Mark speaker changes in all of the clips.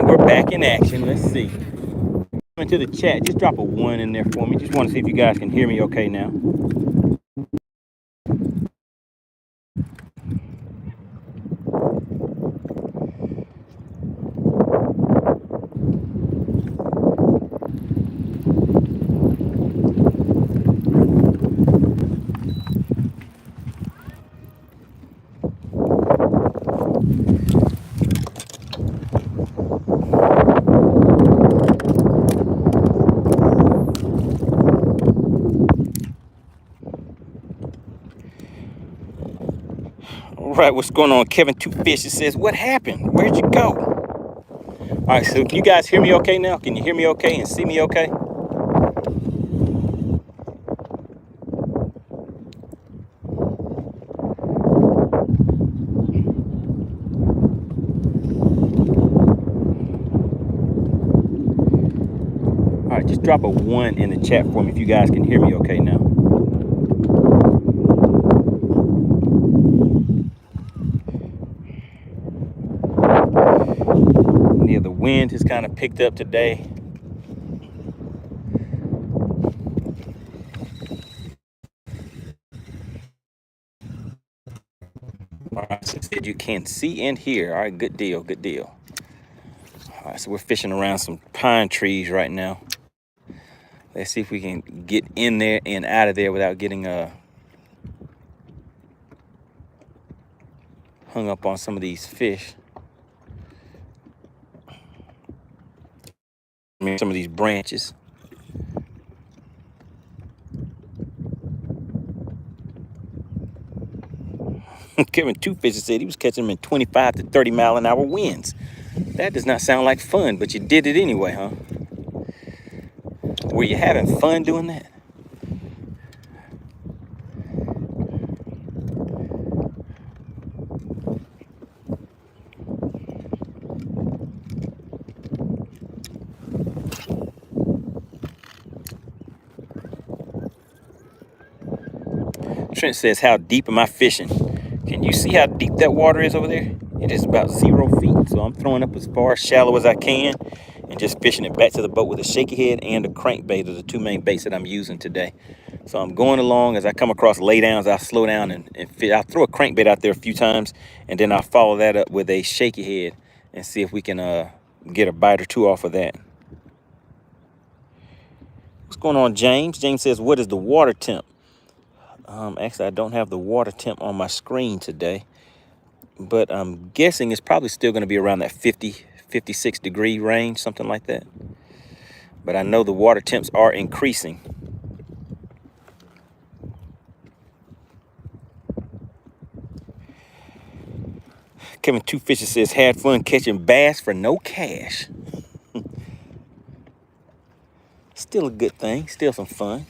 Speaker 1: we're back in action. Let's see. Into the chat, just drop a 1 in there for me. Just want to see if you guys can hear me okay now. All right, what's going on? Kevin Two Fishes says, what happened? Where'd you go? All right, so can you guys hear me okay now? Can you hear me okay and see me okay? All right, just drop a 1 in the chat for me if you guys can hear me okay now. Yeah, the wind has kind of picked up today. All right, so it said you can see and hear. All right, good deal, good deal. All right, so we're fishing around some pine trees right now. Let's see if we can get in there and out of there without getting hung up on some of these fish. I mean, some of these branches. Kevin Two Fishes said he was catching them in 25 to 30 mile an hour winds. That does not sound like fun, but you did it anyway, huh? Were you having fun doing that? Trent says, how deep am I fishing? Can you see how deep that water is over there? It is about 0 feet. So I'm throwing up as far shallow as I can and just fishing it back to the boat with a shaky head and a crankbait are the 2 main baits that I'm using today. So I'm going along. As I come across laydowns, I'll slow down and I'll throw a crankbait out there a few times, and then I'll follow that up with a shaky head and see if we can get a bite or 2 off of that. What's going on, James? James says, what is the water temp? Actually, I don't have the water temp on my screen today, but I'm guessing it's probably still going to be around that 56 degree range, something like that. But I know the water temps are increasing. Kevin Two Fishes says, had fun catching bass for no cash. Still a good thing, still some fun.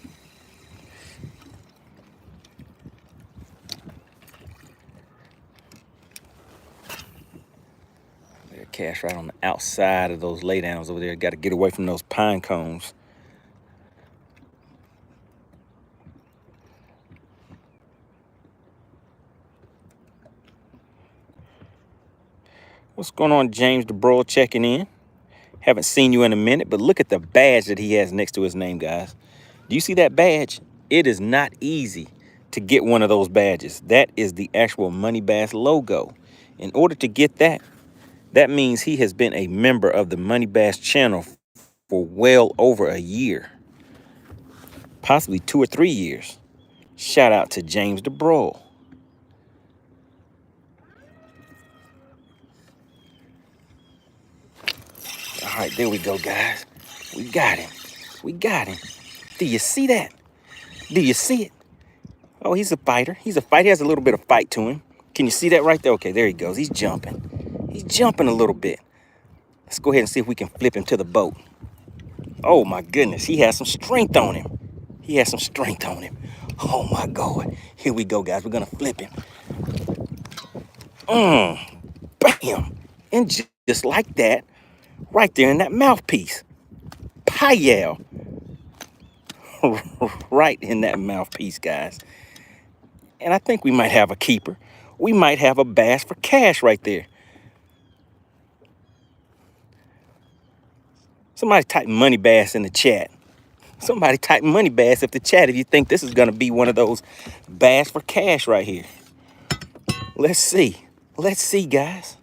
Speaker 1: Cash right on the outside of those laydowns over there. Got to get away from those pine cones. What's going on, James DeBroil checking in? Haven't seen you in a minute, but look at the badge that he has next to his name, guys. Do you see that badge? It is not easy to get one of those badges. That is the actual MoneyBass logo. In order to get that, that means he has been a member of the MoneyBass channel for well over a year, possibly 2 or 3 years. Shout out to James DeBroil. All right, there we go, guys. We got him. We got him. Do you see that? Do you see it? Oh, he's a fighter. He's a fighter. He has a little bit of fight to him. Can you see that right there? Okay, there he goes. He's jumping. He's jumping a little bit. Let's go ahead and see if we can flip him to the boat. Oh, my goodness. He has some strength on him. He has some strength on him. Oh, my God. Here we go, guys. We're going to flip him. Bam. And just like that, right there in that mouthpiece. Payal. Right in that mouthpiece, guys. And I think we might have a keeper. We might have a bass for cash right there. Somebody type MoneyBass in the chat. Somebody type MoneyBass in the chat if you think this is going to be one of those bass for cash right here. Let's see. Let's see, guys.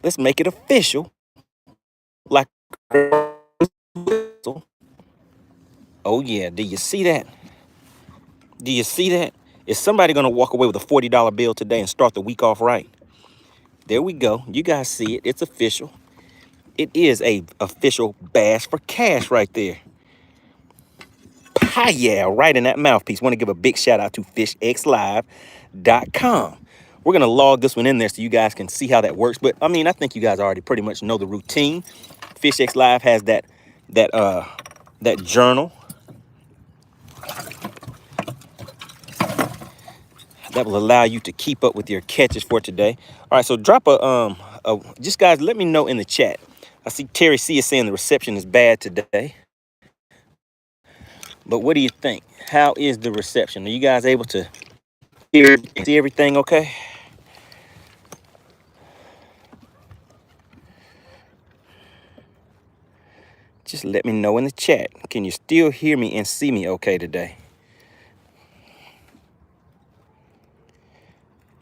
Speaker 1: Let's make it official. Like, oh yeah, do you see that? Do you see that? Is somebody going to walk away with a $40 bill today and start the week off right? There we go. You guys see it. It's official. It is a official bass for cash right there. Hi, yeah, right in that mouthpiece. Want to give a big shout out to fishxlive.com. We're going to log this one in there so you guys can see how that works. But I mean, I think you guys already pretty much know the routine. FishX Live has that journal that will allow you to keep up with your catches for today. All right, so drop just guys, let me know in the chat. I see Terry C is saying the reception is bad today. But what do you think? How is the reception? Are you guys able to hear and see everything okay? Just let me know in the chat. Can you still hear me and see me okay today?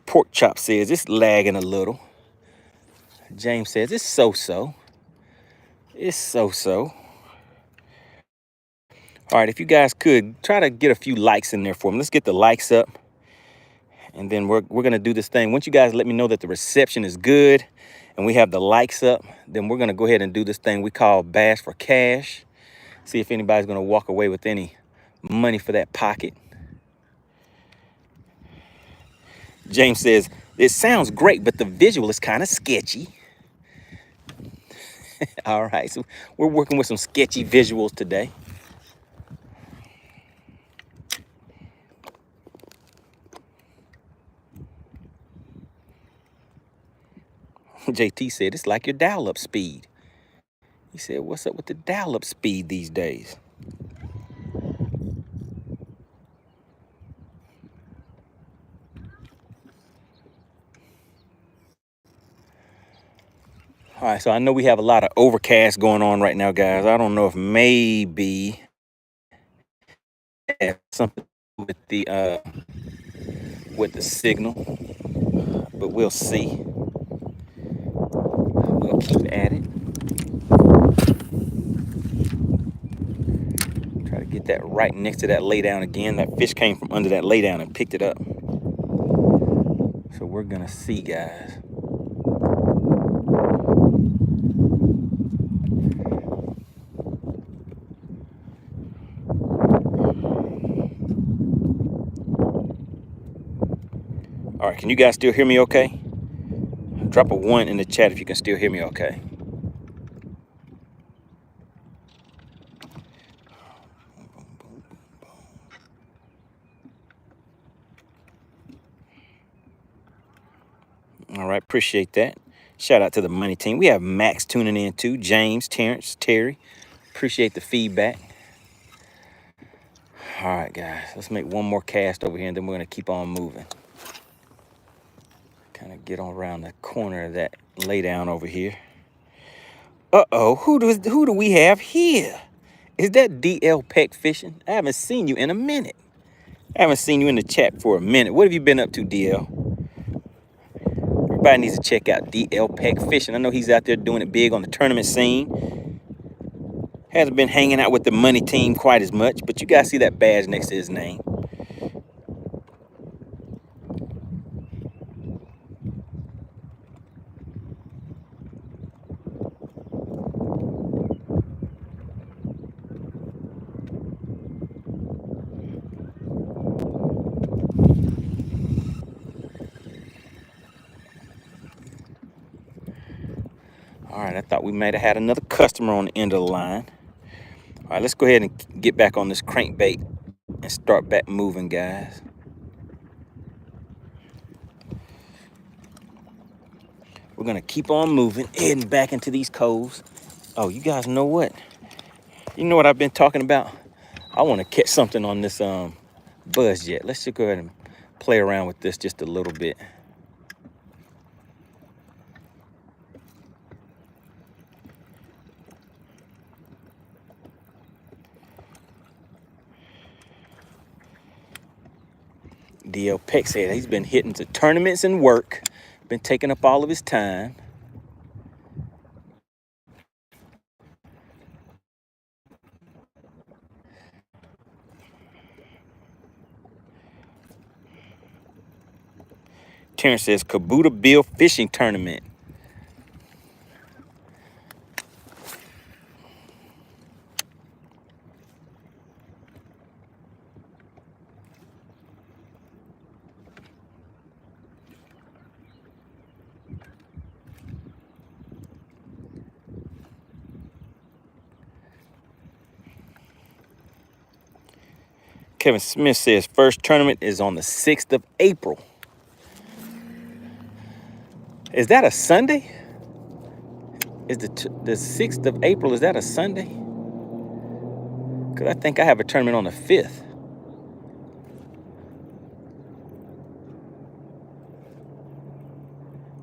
Speaker 1: Pork Chop says it's lagging a little. James says it's so-so. It's so-so. All right, if you guys could, try to get a few likes in there for me. Let's get the likes up. And then we're going to do this thing. Once you guys let me know that the reception is good and we have the likes up, then we're going to go ahead and do this thing we call Bass for Cash. See if anybody's going to walk away with any money for that pocket. James says, it sounds great, but the visual is kind of sketchy. All right, so we're working with some sketchy visuals today. JT said, it's like your dial-up speed. He said, what's up with the dial-up speed these days? All right, so I know we have a lot of overcast going on right now, guys. I don't know if maybe something with the signal, but we'll see. We'll keep at it. Try to get that right next to that laydown again. That fish came from under that laydown and picked it up. So we're gonna see, guys. All right, can you guys still hear me okay? Drop a 1 in the chat if you can still hear me okay. All right, appreciate that. Shout out to the money team. We have Max tuning in too, James, Terrence, Terry. Appreciate the feedback. All right, guys, let's make one more cast over here and then we're gonna keep on moving. Kind of get on around the corner of that laydown over here. Uh-oh, who do we have here? Is that DL Peck Fishing? I haven't seen you in a minute. I haven't seen you in the chat for a minute. What have you been up to, DL? Everybody needs to check out DL Peck Fishing. I know he's out there doing it big on the tournament scene. Hasn't been hanging out with the money team quite as much, but you guys see that badge next to his name. All right, I thought we might have had another customer on the end of the line. All right, let's go ahead and get back on this crankbait and start back moving, guys. We're gonna keep on moving, heading back into these coves. Oh, you guys know what? You know what I've been talking about? I want to catch something on this buzz jet. Let's just go ahead and play around with this just a little bit. DL Peck said he's been hitting to tournaments and work, been taking up all of his time. Terrence says Kabuta Bill fishing tournament. Kevin Smith says first tournament is on the 6th of April. Is that a Sunday? Is the 6th of April, is that a Sunday? Because I think I have a tournament on the 5th.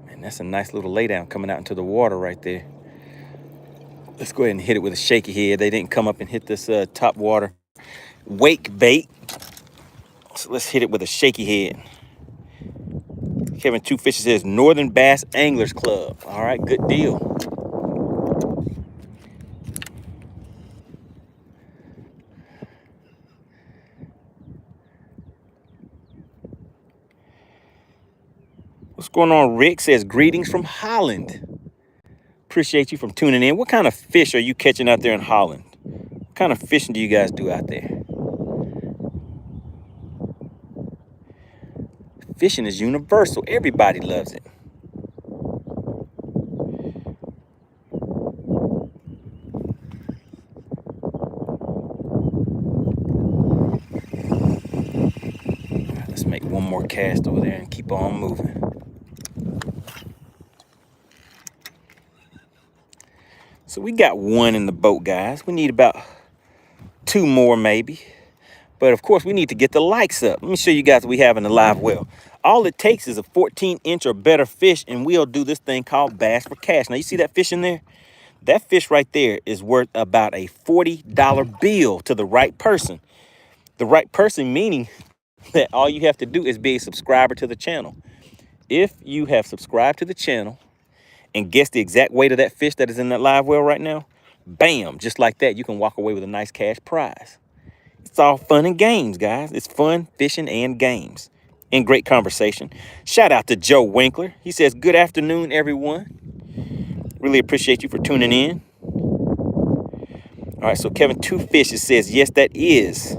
Speaker 1: Man, that's a nice little laydown coming out into the water right there. Let's go ahead and hit it with a shaky head. They didn't come up and hit this top water wake bait. So let's hit it with a shaky head. Kevin Two Fishes says Northern Bass Anglers Club. All right, good deal. What's going on? Rick says greetings from Holland. Appreciate you from tuning in. What kind of fish are you catching out there in Holland? What kind of fishing do you guys do out there? Fishing is universal. Everybody loves it. All right, let's make one more cast over there and keep on moving. So we got one in the boat, guys. We need about 2 more maybe. But of course, we need to get the likes up. Let me show you guys what we have in the live well. All it takes is a 14-inch or better fish, and we'll do this thing called Bass for Cash. Now, you see that fish in there? That fish right there is worth about a $40 bill to the right person. The right person meaning that all you have to do is be a subscriber to the channel. If you have subscribed to the channel and guess the exact weight of that fish that is in that live well right now, bam, just like that, you can walk away with a nice cash prize. It's all fun and games, guys. It's fun, fishing, and games. And great conversation. Shout out to Joe Winkler. He says, good afternoon, everyone. Really appreciate you for tuning in. All right, so Kevin Two Fishes says, yes, that is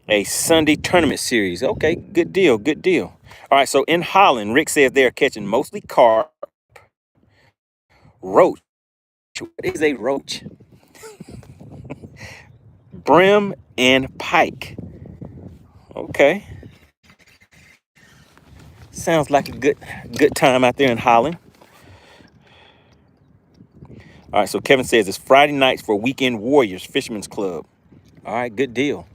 Speaker 1: a Sunday tournament series. Okay, good deal, good deal. All right, so in Holland, Rick says they're catching mostly carp, roach. What is a roach? Brim and pike. Okay. Sounds like a good time out there in Holland. All right, so Kevin says it's Friday nights for Weekend Warriors Fisherman's Club. All right, good deal.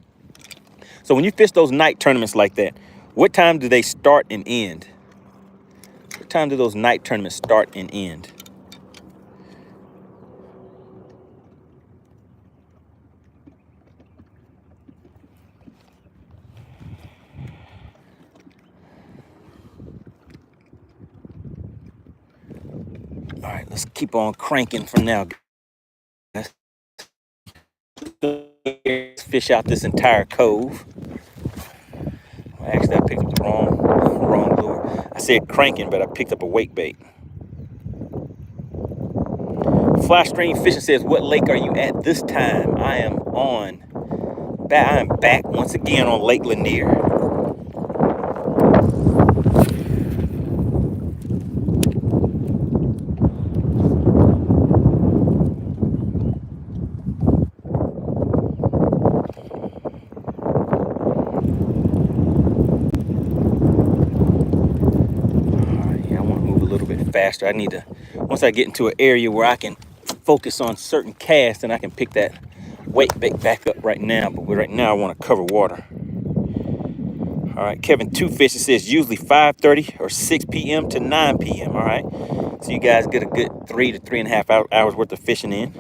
Speaker 1: So when you fish those night tournaments like that, what time do they start and end? What time do those night tournaments start and end? All right, let's keep on cranking for now, guys. Fish out this entire cove. Well, actually, I picked up the wrong lure. I said cranking, but I picked up a wake bait. Fly Stream Fishing says, what lake are you at this time? I am back once again on Lake Lanier. Faster. I need to, once I get into an area where I can focus on certain casts, and I can pick that wake bait back up right now. But right now I want to cover water. All right, Kevin Two Fishes says usually 5:30 or 6 p.m. to 9 p.m. All right, so you guys get a good 3 to 3.5 hours worth of fishing in.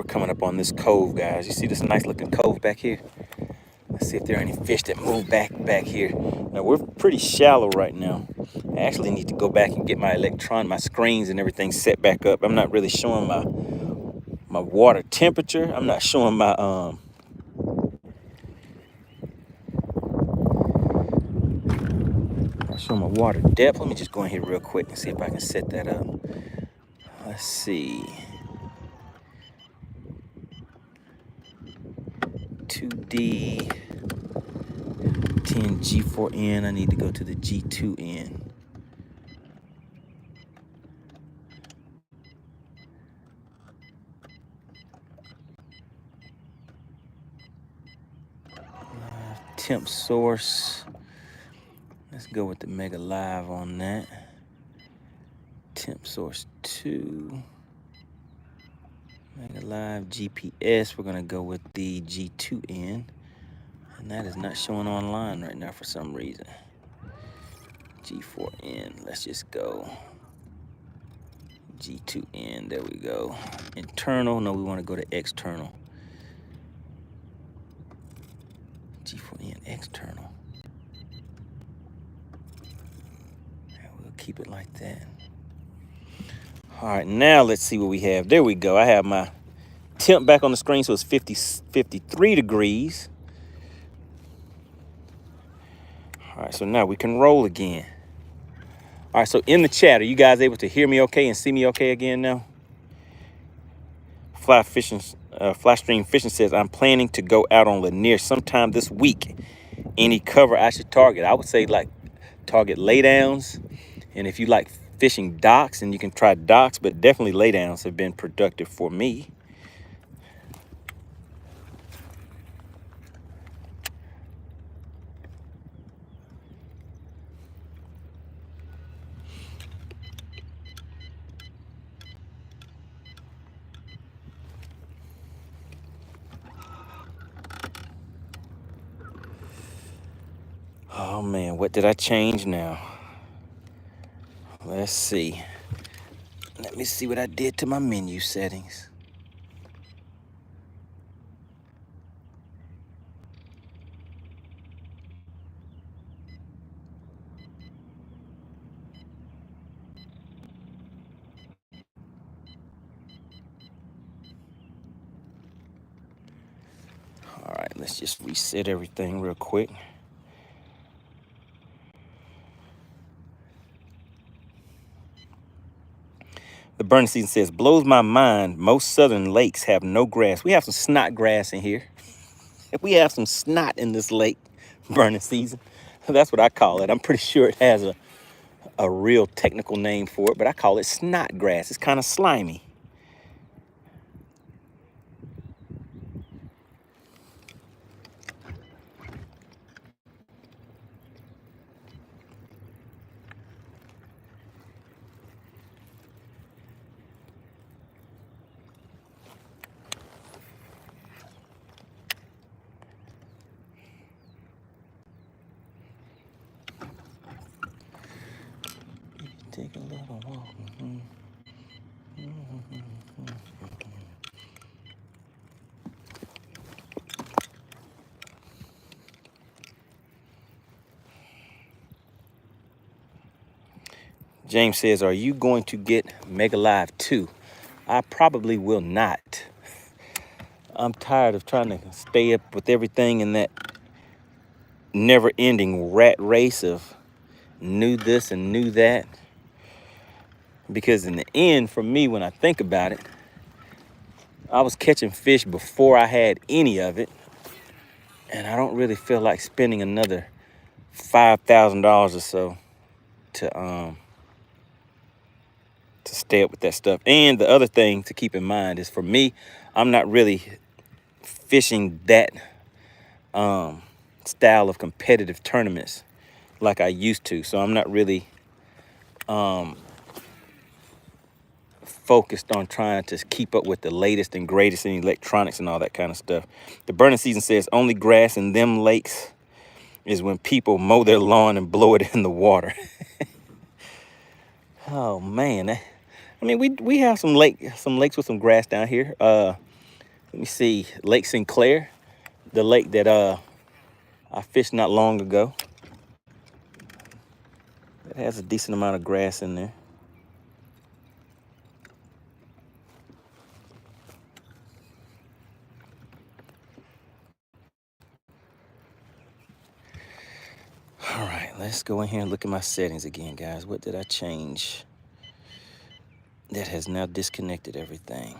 Speaker 1: coming up on this cove, guys. You see this nice looking cove back here? Let's see if there are any fish that move back here. Now we're pretty shallow right now. I actually need to go back and get my screens and everything set back up. I'm not really showing my water temperature. I'm not showing my water depth. Let me just go in here real quick and see if I can set that up. Let's see. 2D 10 G4N. I need to go to the G2N. Temp source. Let's go with the Mega Live on that. Temp source 2. Mega Live GPS. We're gonna go with the G2N. And that is not showing online right now for some reason. G4N, let's just go. G2N, there we go. Internal, no, we want to go to external. G4N, external. And we'll keep it like that. All right, now let's see what we have. There we go. I have my temp back on the screen, so it's 53 degrees. All right, so now we can roll again. All right, so in the chat, are you guys able to hear me okay and see me okay again now? Fly Stream Fishing says, I'm planning to go out on Lanier sometime this week. Any cover I should target? I would say like target laydowns. And if you like fishing docks, and you can try docks, but definitely laydowns have been productive for me. Oh man, what did I change now? Let's see. Let me see what I did to my menu settings. All right, let's just reset everything real quick. The burning season says, blows my mind. Most southern lakes have no grass. We have some snot grass in here. We have some snot in this lake, burning season. That's what I call it. I'm pretty sure it has a real technical name for it, but I call it snot grass. It's kind of slimy. Take a little walk. James says, are you going to get Mega Live 2? I probably will not. I'm tired of trying to stay up with everything in that never-ending rat race of knew this and knew that. Because in the end, for me, when I think about it, I was catching fish before I had any of it. And I don't really feel like spending another $5,000 or so to stay up with that stuff. And the other thing to keep in mind is, for me, I'm not really fishing that style of competitive tournaments like I used to. So I'm not really focused on trying to keep up with the latest and greatest in electronics and all that kind of stuff. The burning season says only grass in them lakes is when people mow their lawn and blow it in the water. Oh man, I mean, we have some lakes with some grass down here. Let me see, Lake Sinclair, the lake that I fished not long ago. It has a decent amount of grass in there. All right, let's go in here and look at my settings again, guys. What did I change? That has now disconnected everything.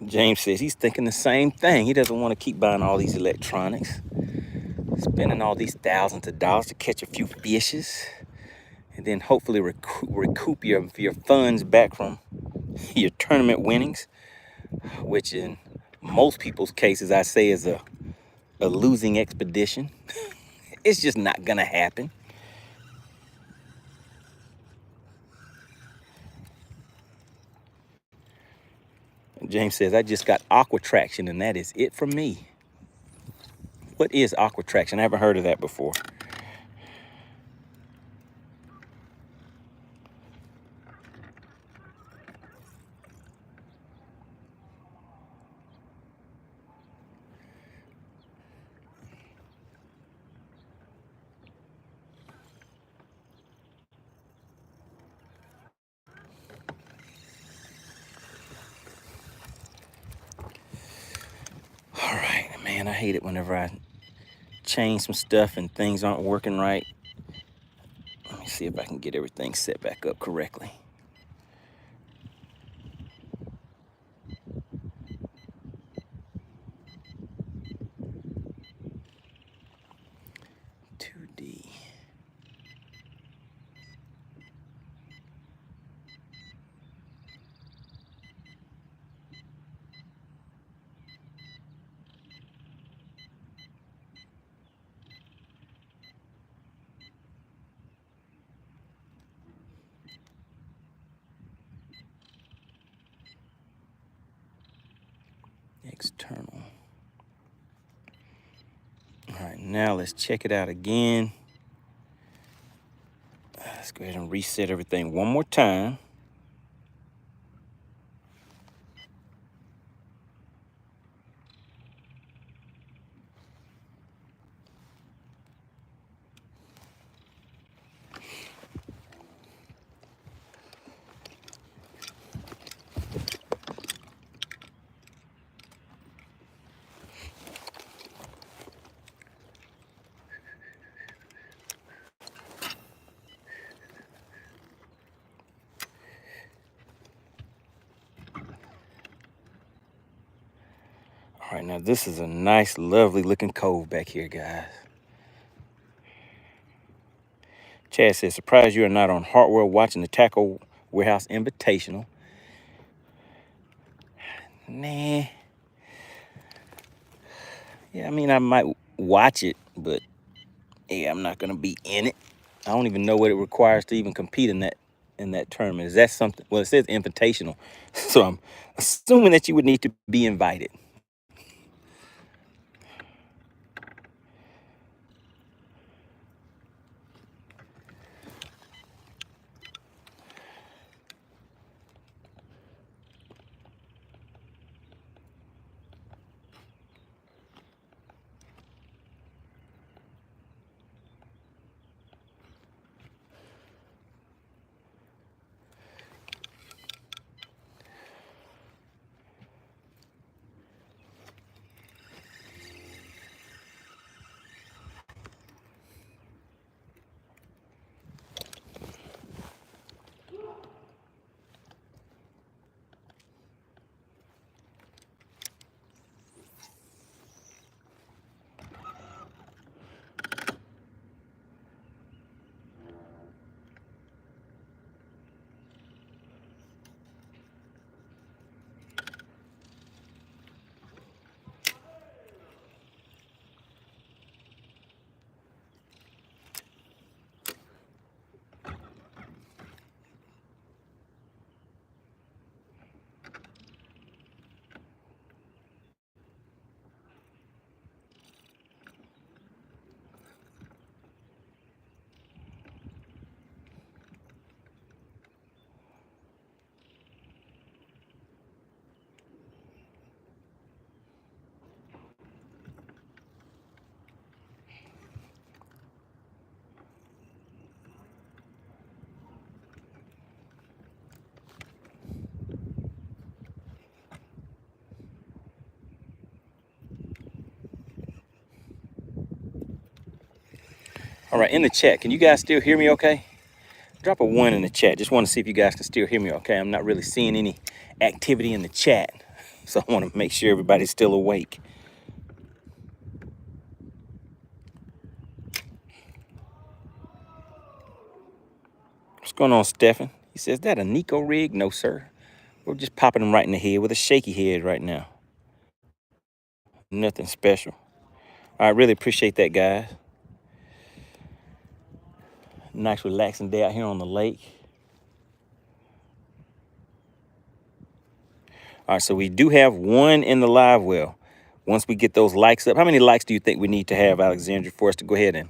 Speaker 1: James says he's thinking the same thing. He doesn't want to keep buying all these electronics, spending all these thousands of dollars to catch a few fishes, and then hopefully recoup your funds back from your tournament winnings, which in most people's cases I say is a losing expedition. It's just not gonna happen. James says, I just got aqua traction and that is it for me. What is aqua traction? I haven't heard of that before. All right, man, I hate it whenever I change some stuff and things aren't working right. Let me see if I can get everything set back up correctly. External. All right, now let's check it out again. Let's go ahead and reset everything one more time. All right, now this is a nice, lovely looking cove back here, guys. Chad says, surprised you are not on Hartwell watching the Tackle Warehouse Invitational. Nah. Yeah, I mean, I might watch it, but yeah, I'm not gonna be in it. I don't even know what it requires to even compete in that tournament. Is that something? Well, it says invitational, so I'm assuming that you would need to be invited. All right, in the chat, can you guys still hear me okay? Drop a 1 in the chat. Just want to see if you guys can still hear me okay. I'm not really seeing any activity in the chat, so I want to make sure everybody's still awake. What's going on, Stephen? He says, that a Nico rig? No, sir. We're just popping him right in the head with a shaky head right now. Nothing special. I really appreciate that, guys. Nice relaxing day out here on the lake. All right, so we do have 1 in the live well. Once we get those likes up, how many likes do you think we need to have, Alexandra, for us to go ahead and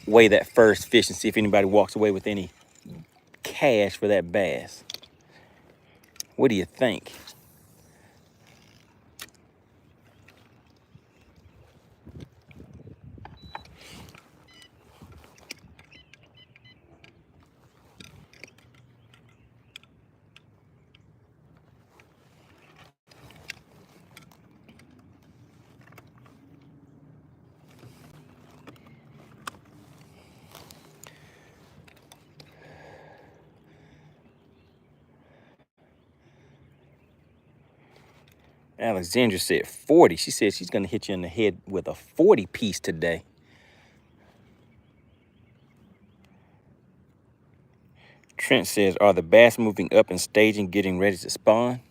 Speaker 1: weigh that first fish and see if anybody walks away with any cash for that bass? What do you think? Alexandra said 40. She said she's going to hit you in the head with a 40 piece today. Trent says, are the bass moving up and staging, getting ready to spawn?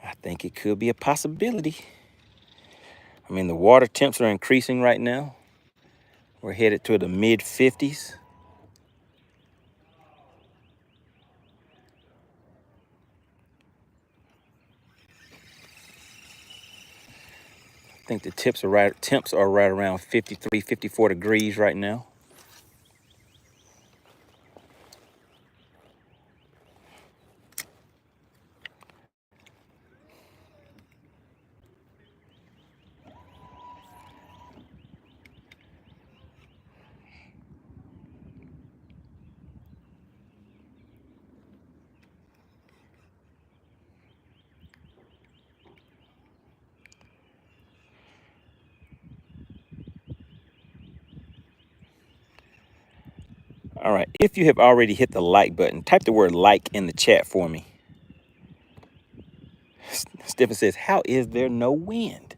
Speaker 1: I think it could be a possibility. I mean, the water temps are increasing right now. We're headed to the mid 50s. I think the temps are right around 53, 54 degrees right now. All right, if you have already hit the like button, type the word like in the chat for me. Stephen says, how is there no wind?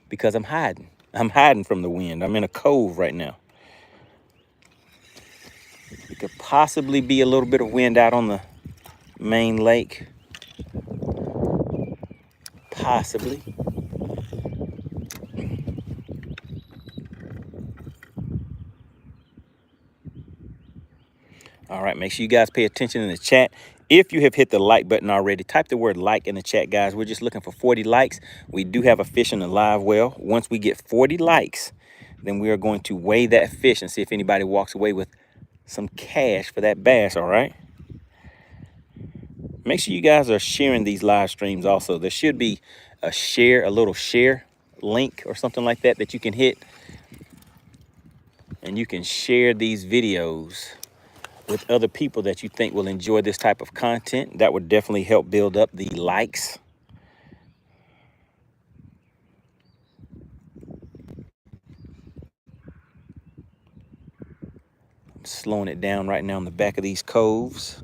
Speaker 1: Because I'm hiding. I'm hiding from the wind. I'm in a cove right now. It could possibly be a little bit of wind out on the main lake. Possibly. All right, make sure you guys pay attention in the chat. If you have hit the like button already, type the word like in the chat, guys. We're just looking for 40 likes. We do have a fish in the live well. Once we get 40 likes, then we are going to weigh that fish and see if anybody walks away with some cash for that bass, all right? Make sure you guys are sharing these live streams also. There should be a little share link or something like that that you can hit. And you can share these videos with other people that you think will enjoy this type of content. That would definitely help build up the likes. I'm slowing it down right now in the back of these coves.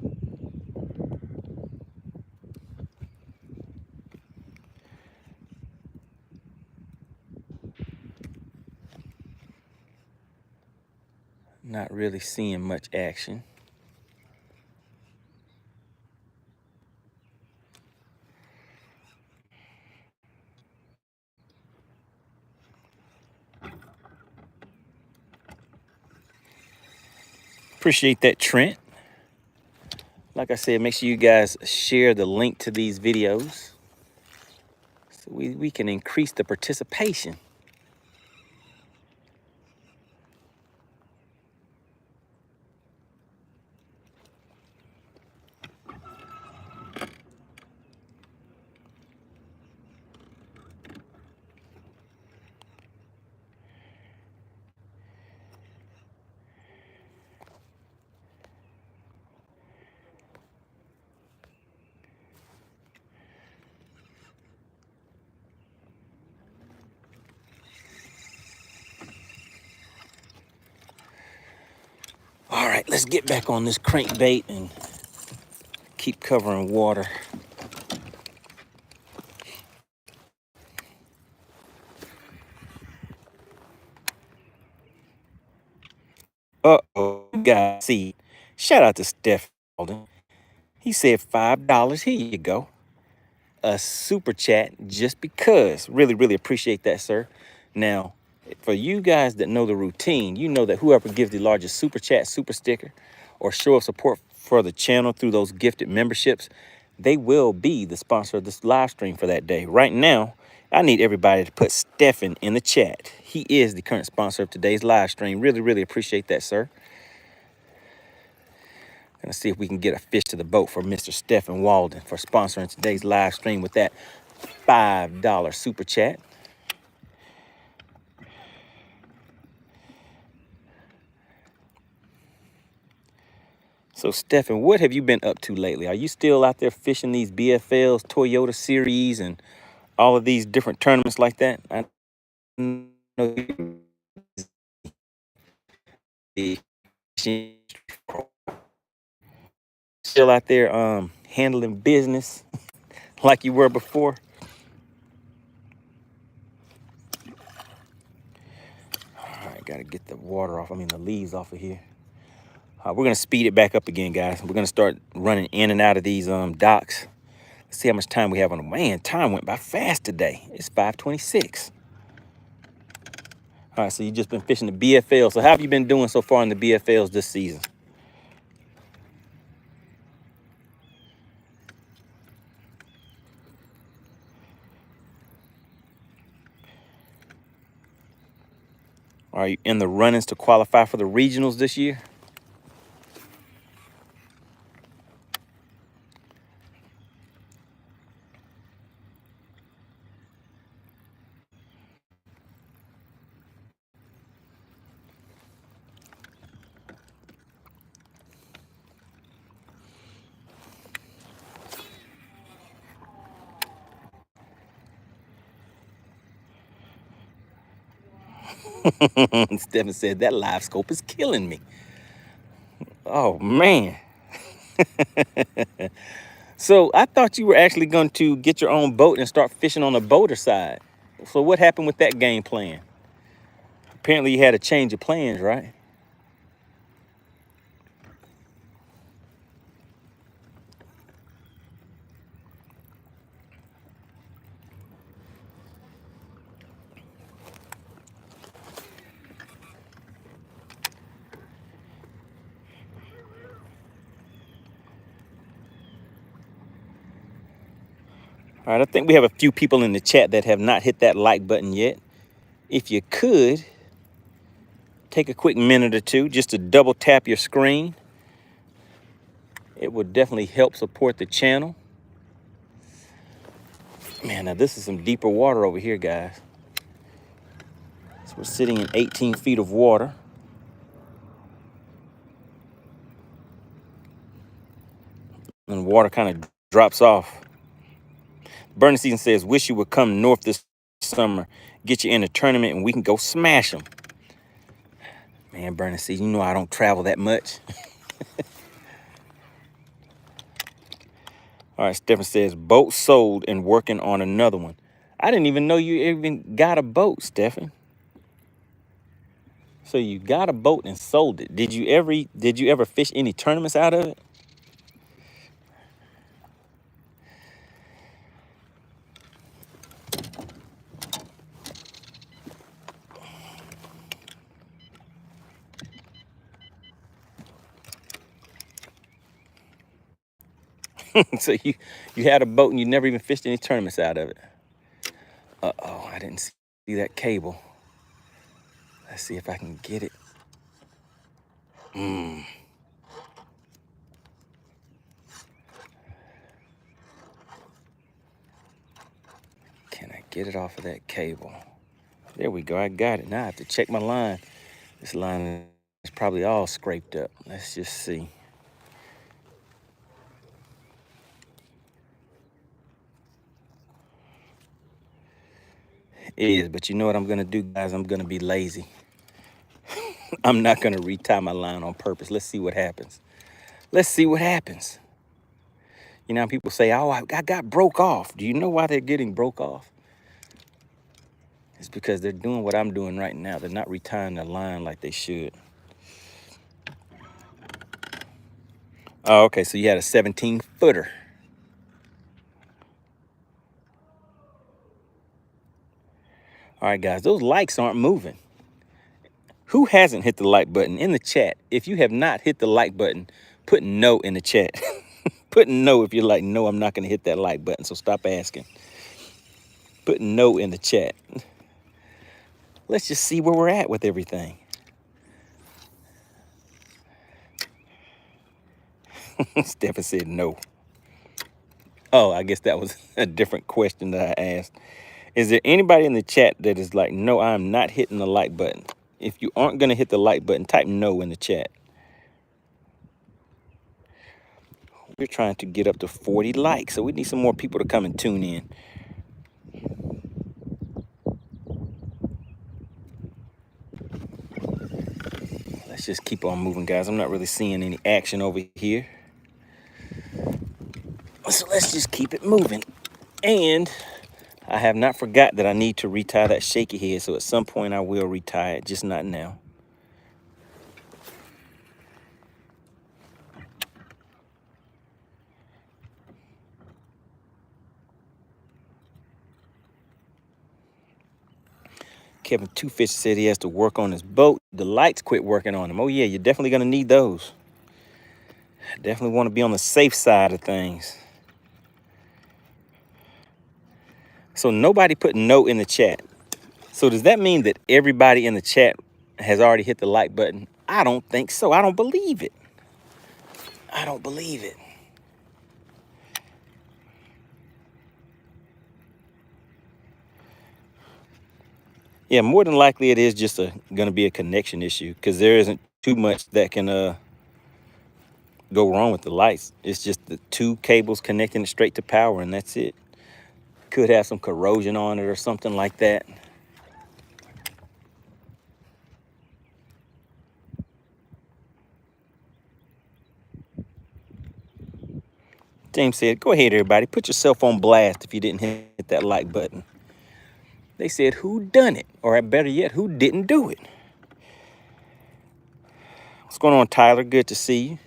Speaker 1: Not really seeing much action. Appreciate that, Trent. Like I said, make sure you guys share the link to these videos so we can increase the participation. right, let's get back on this crankbait and keep covering water. Uh-oh, guys, see, shout out to Steph Walden. He said $5. Here you go. A super chat just because. Really, really appreciate that, sir. Now, for you guys that know the routine, you know that whoever gives the largest super chat, super sticker, or show of support for the channel through those gifted memberships, they will be the sponsor of this live stream for that day. Right now, I need everybody to put Stefan in the chat. He is the current sponsor of today's live stream. Really, really appreciate that, sir. Gonna see if we can get a fish to the boat for Mr. Stephen Walden for sponsoring today's live stream with that $5 super chat. So, Stephen, what have you been up to lately? Are you still out there fishing these BFLs, Toyota Series, and all of these different tournaments like that? I know you're still out there handling business like you were before. All right, gotta get the water off. The leaves off of here. We're gonna speed it back up again, guys. We're gonna start running in and out of these docks. Let's see how much time we have on them. Man, time went by fast today. It's 5:26. All right, so you just been fishing the BFL. So how have you been doing so far in the BFLs this season? Are you in the runnings to qualify for the regionals this year? Stephen said that live scope is killing me. Oh man. So I thought you were actually going to get your own boat and start fishing on the boater side. So what happened with that game plan? Apparently you had a change of plans, right? All right, I think we have a few people in the chat that have not hit that like button yet. If you could, take a quick minute or two just to double tap your screen. It would definitely help support the channel. Man, now this is some deeper water over here, guys. So we're sitting in 18 feet of water. And water kind of drops off. Burning Season says, wish you would come north this summer, get you in a tournament, and we can go smash them. Man, Burning Season, you know I don't travel that much. All right, Stephen says, boat sold and working on another one. I didn't even know you even got a boat, Stephen. So you got a boat and sold it. Did you ever fish any tournaments out of it? So you had a boat and you never even fished any tournaments out of it. Uh-oh, I didn't see that cable. Let's see if I can get it. Can I get it off of that cable? There we go, I got it. Now I have to check my line. This line is probably all scraped up. Let's just see. It is, but you know what I'm gonna do, guys? I'm gonna be lazy. I'm not going to retie my line on purpose. Let's see what happens. Let's see what happens. You know, people say, oh, I got broke off. Do you know why they're getting broke off? It's because they're doing what I'm doing right now. They're not retying the line like they should. Oh, okay, so you had a 17-footer. All right, guys, those likes aren't moving. Who hasn't hit the like button in the chat? If you have not hit the like button, put no in the chat. Put no if you're like, no, I'm not going to hit that like button, so stop asking. Put no in the chat. Let's just see where we're at with everything. Stephen said no. Oh, I guess that was a different question that I asked. Is there anybody in the chat that is like, no, I'm not hitting the like button? If you aren't going to hit the like button, type no in the chat. We're trying to get up to 40 likes, so we need some more people to come and tune in. Let's just keep on moving, guys. I'm not really seeing any action over here. So let's just keep it moving. And I have not forgot that I need to retie that shaky head, so at some point I will retie it, just not now. Kevin Two Fish said he has to work on his boat. The lights quit working on him. Oh yeah, you're definitely gonna need those. Definitely want to be on the safe side of things. So nobody put no in the chat. So does that mean that everybody in the chat has already hit the like button? I don't think so. I don't believe it. I don't believe it. Yeah, more than likely it is just going to be a connection issue, because there isn't too much that can go wrong with the lights. It's just the two cables connecting it straight to power, and that's it. Could have some corrosion on it or something like that. James said, go ahead, everybody. Put yourself on blast if you didn't hit that like button. They said, who done it? Or better yet, who didn't do it? What's going on, Tyler? Good to see you.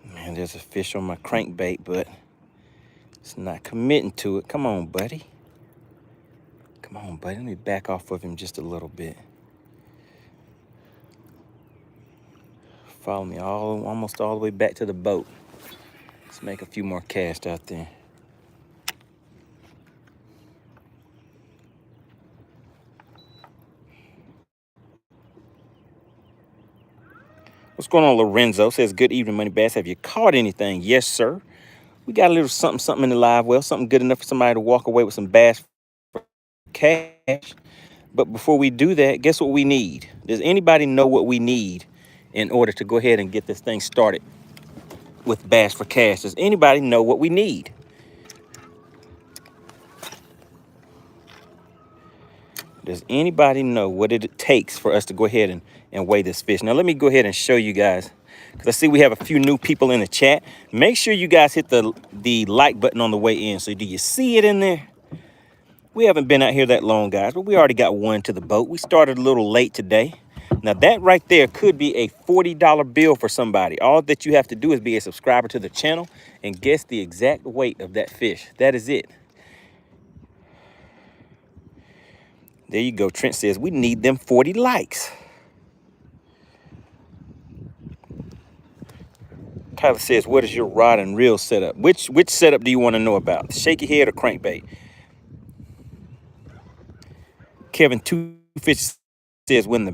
Speaker 1: Man, there's a fish on my crankbait, but it's not committing to it. Come on, buddy. Come on, buddy. Let me back off of him just a little bit. Follow me almost all the way back to the boat. Let's make a few more casts out there. What's going on, Lorenzo? Says, good evening, Money Bass. Have you caught anything? Yes, sir. We got a little something in the live well, something good enough for somebody to walk away with some bass for cash. But before we do that, guess what we need? Does anybody know what we need in order to go ahead and get this thing started with Bass for Cash? Does anybody know what we need? Does anybody know what it takes for us to go ahead and weigh this fish? Now, let me go ahead and show you guys, because I see we have a few new people in the chat. Make sure you guys hit the like button on the way in. So do you see it in there? We haven't been out here that long, guys, but we already got one to the boat. We started a little late today. Now, that right there could be a $40 bill for somebody. All that you have to do is be a subscriber to the channel and guess the exact weight of that fish. That is it. There you go. Trent says we need them 40 likes. Tyler says, what is your rod and reel setup? Which setup do you want to know about? Shaky head or crankbait? Kevin Two Fish says, when the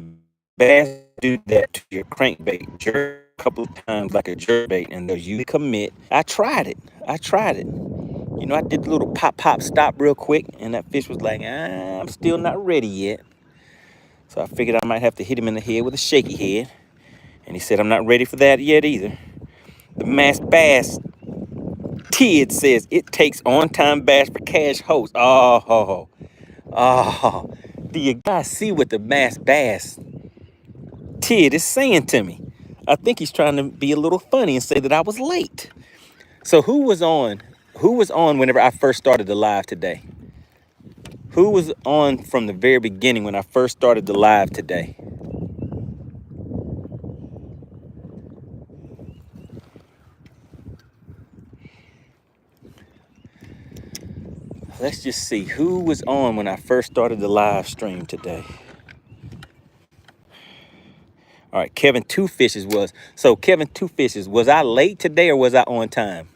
Speaker 1: bass do that to your crankbait, jerk a couple of times like a jerk bait, and they'll usually commit. I tried it. You know, I did the little pop stop real quick, and that fish was like, I'm still not ready yet. So I figured I might have to hit him in the head with a shaky head. And he said, I'm not ready for that yet either. The Mass Bass Tid says, it takes on-time bass for cash host. Oh, do you guys see what the Mass Bass Tid is saying to me? I think he's trying to be a little funny and say that I was late. So who was on whenever I first started the live today? Who was on from the very beginning when I first started the live today? Let's just see who was on when I first started the live stream today. All right, Kevin Two Fishes was. So Kevin Two Fishes, was I late today or was I on time?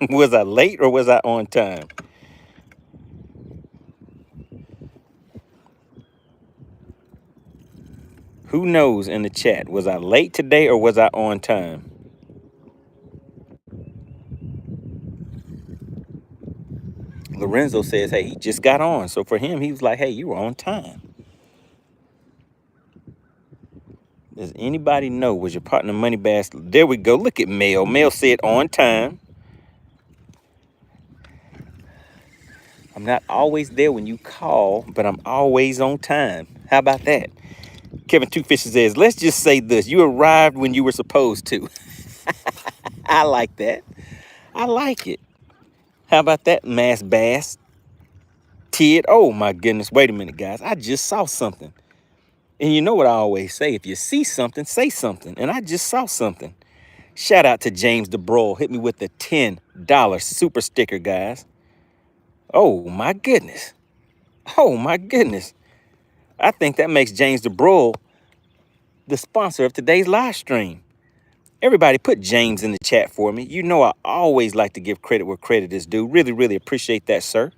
Speaker 1: Was I late or was I on time? Who knows in the chat? Was I late today or was I on time? Lorenzo says, hey, he just got on. So for him, he was like, hey, you were on time. Does anybody know? Was your partner MoneyBass? There we go. Look at Mel. Mel said on time. I'm not always there when you call, but I'm always on time. How about that? Kevin Two Fishes says, let's just say this. You arrived when you were supposed to. I like that. I like it. How about that, Mass Bass? Tid, oh my goodness. Wait a minute, guys. I just saw something. And you know what I always say, if you see something, say something. And I just saw something. Shout out to James DeBroil. Hit me with the $10 super sticker, guys. Oh my goodness. Oh my goodness. I think that makes James DeBroil the sponsor of today's live stream. Everybody put James in the chat for me. You know I always like to give credit where credit is due. Really, really appreciate that, sir.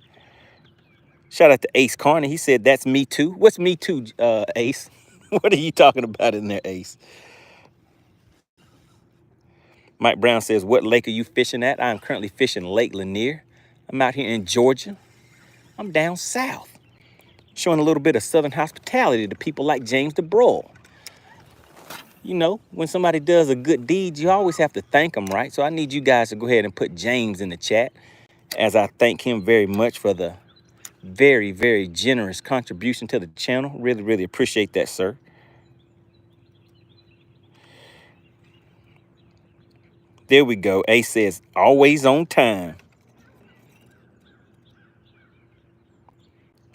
Speaker 1: Shout out to Ace Carney. He said, that's me too. What's me too, Ace? What are you talking about in there, Ace? Mike Brown says, what lake are you fishing at? I'm currently fishing Lake Lanier. I'm out here in Georgia. I'm down south, showing a little bit of Southern hospitality to people like James DeBroil. You know, when somebody does a good deed, you always have to thank them, right? So I need you guys to go ahead and put James in the chat as I thank him very much for the very, very generous contribution to the channel. Really, really appreciate that, sir. There we go. Ace says, always on time.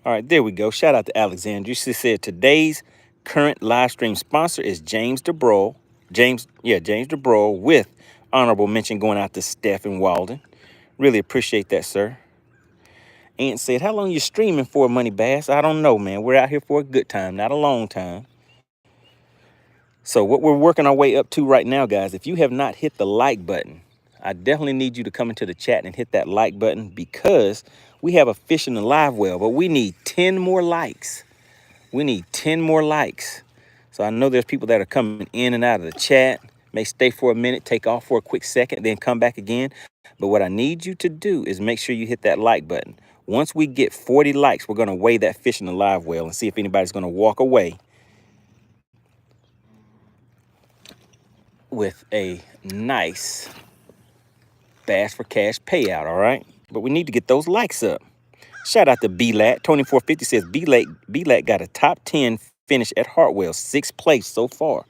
Speaker 1: All right, there we go. Shout out to Alexandria. She said, today's current live stream sponsor is James DeBroil. James DeBroil, with honorable mention going out to Steph and Walden. Really appreciate that, sir. Ant said, how long you streaming for, Money Bass? I don't know, man. We're out here for a good time, not a long time. So what we're working our way up to right now, guys, if you have not hit the like button, I definitely need you to come into the chat and hit that like button, because we have a fish in the live well, but we need 10 more likes. We need 10 more likes. So I know there's people that are coming in and out of the chat, may stay for a minute, take off for a quick second, then come back again. But what I need you to do is make sure you hit that like button. Once we get 40 likes, we're going to weigh that fish in the live well and see if anybody's going to walk away with a nice Bass for Cash payout, all right? But we need to get those likes up. Shout out to B-Lat. Tony450 says B-Lat got a top 10 finish at Hartwell, 6th place so far.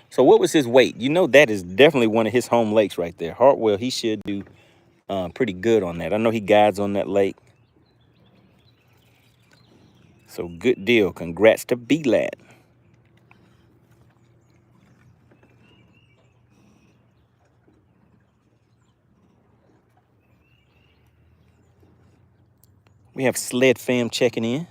Speaker 1: So what was his weight? You know, that is definitely one of his home lakes right there. Hartwell, he should do pretty good on that. I know he guides on that lake. So good deal. Congrats to B-Lat. We have Sled Fam checking in.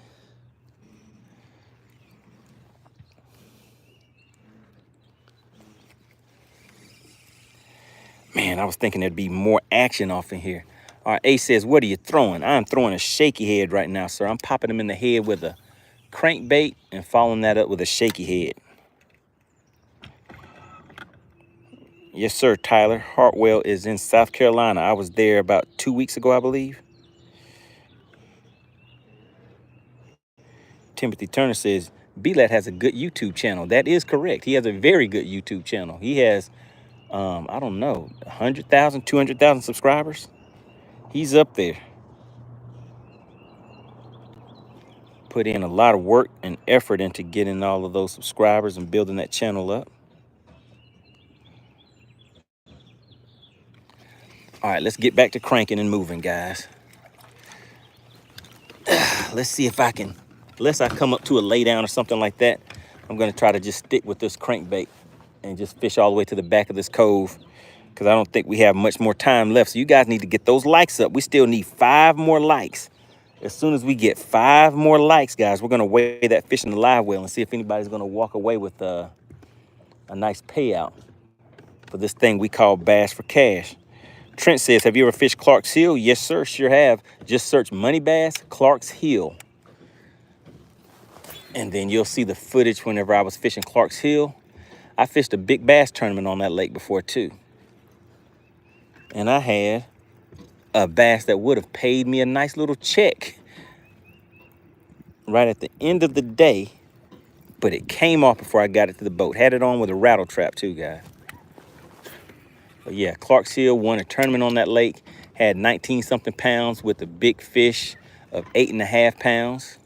Speaker 1: Man, I was thinking there'd be more action off in here. All right, A says, what are you throwing? I'm throwing a shaky head right now, sir. I'm popping him in the head with a crankbait and following that up with a shaky head. Yes, sir, Tyler. Hartwell is in South Carolina. I was there about 2 weeks ago, I believe. Timothy Turner says, B-Lat has a good YouTube channel. That is correct. He has a very good YouTube channel. He has, I don't know, 100,000, 200,000 subscribers. He's up there. Put in a lot of work and effort into getting all of those subscribers and building that channel up. All right, let's get back to cranking and moving, guys. Let's see if I can, unless I come up to a lay down or something like that, I'm gonna try to just stick with this crankbait and just fish all the way to the back of this cove, because I don't think we have much more time left. So you guys need to get those likes up. We still need 5 more likes. As soon as we get 5 more likes, guys, we're gonna weigh that fish in the live well and see if anybody's gonna walk away with a nice payout for this thing we call Bass for Cash. Trent says, have you ever fished Clark's Hill? Yes, sir, sure have. Just search MoneyBass Clark's Hill. And then you'll see the footage whenever I was fishing Clark's Hill. I fished a big bass tournament on that lake before too. And I had a bass that would have paid me a nice little check right at the end of the day, but it came off before I got it to the boat. Had it on with a rattle trap too, guys. But yeah, Clark's Hill won a tournament on that lake, had 19 something pounds with a big fish of 8.5 pounds.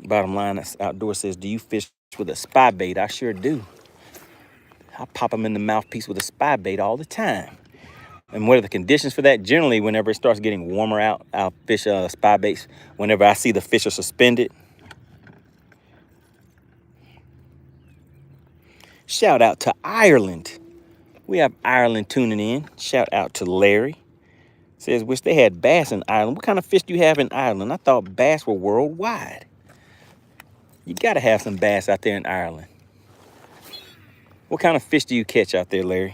Speaker 1: Bottom line, that's Outdoor says, do you fish with a spy bait? I sure do. I pop them in the mouthpiece with a spy bait all the time. And what are the conditions for that? Generally, whenever it starts getting warmer out, I'll fish spy baits whenever I see the fish are suspended. Shout out to Ireland. We have Ireland tuning in. Shout out to Larry. Says, wish they had bass in Ireland. What kind of fish do you have in Ireland? I thought bass were worldwide. You got to have some bass out there in Ireland. What kind of fish do you catch out there, Larry?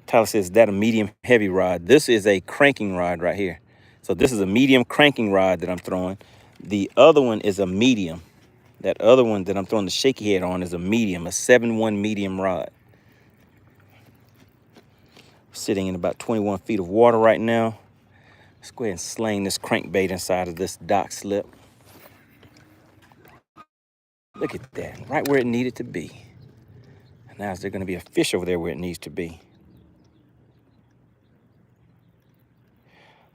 Speaker 1: Tyler says, is that a medium heavy rod? This is a cranking rod right here. So this is a medium cranking rod that I'm throwing. The other one is a medium. That other one that I'm throwing the shaky head on is a medium, a 7-1 medium rod. Sitting in about 21 feet of water right now. Let's go ahead and sling this crankbait inside of this dock slip. Look at that, right where it needed to be. Now is there going to be a fish over there where it needs to be?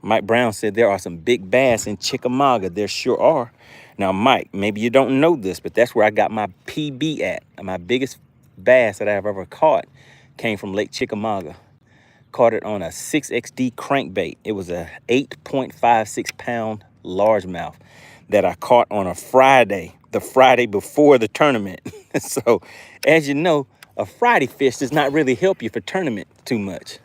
Speaker 1: Mike Brown said there are some big bass in Chickamauga. There sure are. Now, Mike, maybe you don't know this, but that's where I got my PB at. My biggest bass that I've ever caught came from Lake Chickamauga. Caught it on a 6XD crankbait. It was a 8.56 pound largemouth that I caught on a Friday, the Friday before the tournament. So, as you know, a Friday fish does not really help you for tournament too much.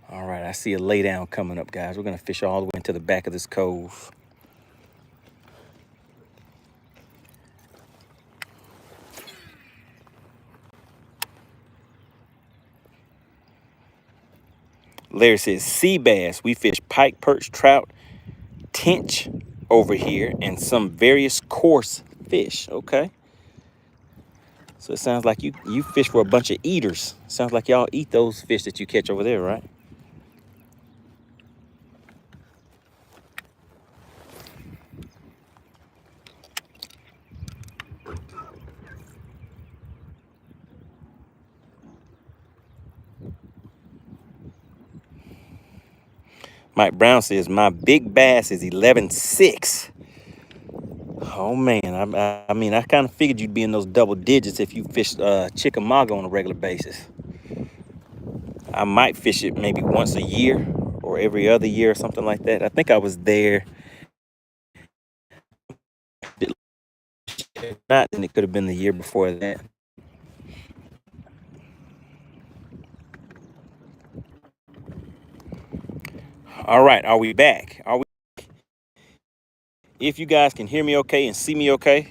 Speaker 1: All right, I see a laydown coming up, guys. We're gonna fish all the way into the back of this cove. Larry says, sea bass. We fish pike, perch, trout, tench over here, and some various coarse fish. Okay. So it sounds like you fish for a bunch of eaters. Sounds like y'all eat those fish that you catch over there, right? Mike Brown says, my big bass is 11.6. Oh, man. I mean, I kind of figured you'd be in those double digits if you fished Chickamauga on a regular basis. I might fish it maybe once a year or or every other year or something like that. I think I was there. If not, then it could have been the year before that. All right, are we back? Are we? If you guys can hear me okay and see me okay,